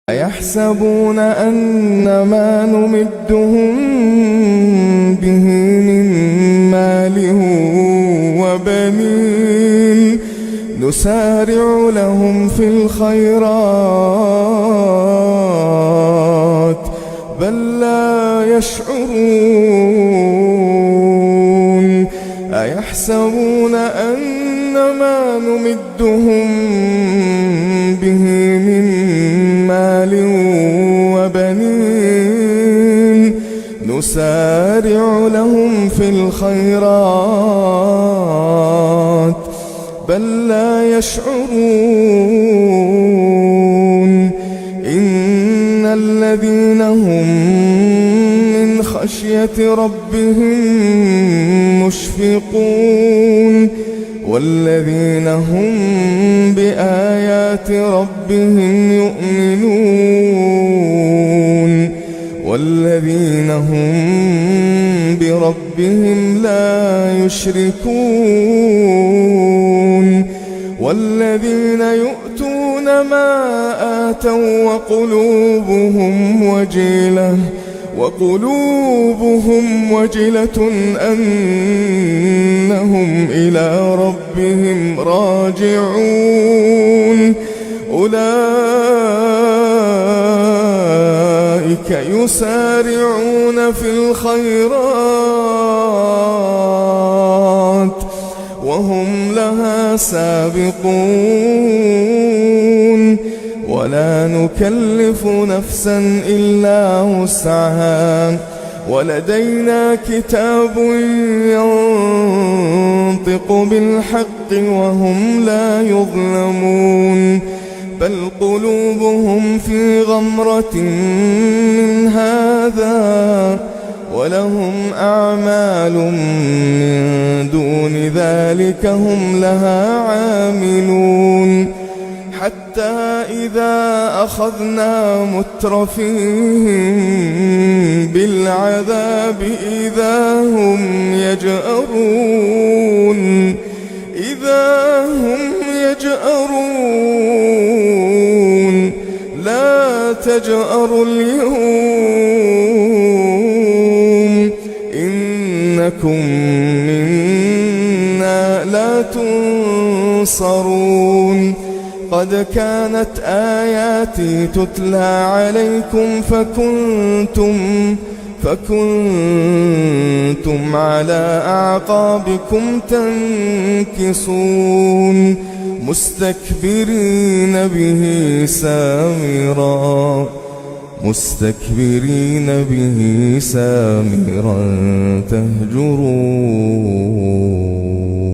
أيحسبون أن ما نمدهم به من مال وبنين نسارع لهم في الخيرات بل لا يشعرون. أيحسبون أن ما نمدهم به من مال وبنين نسارع لهم في الخيرات بل لا يشعرون. إن الذين هم من خشية ربهم مشفقون والذين هم بآيات ربهم يؤمنون والذين هم بربهم لا يشركون والذين يؤتون ما آتوا وقلوبهم وجلة أنهم إلى ربهم راجعون. أولئك يسارعون في الخيرات وهم لها سابقون ولا نكلف نفسا إلا وسعها ولدينا كتاب ينطق بالحق وهم لا يظلمون. بل قلوبهم في غمرة من هذا ولهم أعمال من دون ذلك هم لها عاملون. حتى إذا أخذنا مترفيهم بالعذاب إذا هم يجأرون لا تجأروا اليوم إنكم منا لا تنصرون. قد كانت آياتي تتلى عليكم فكنتم على أعقابكم تنكصون مستكبرين به سامرا تهجرون.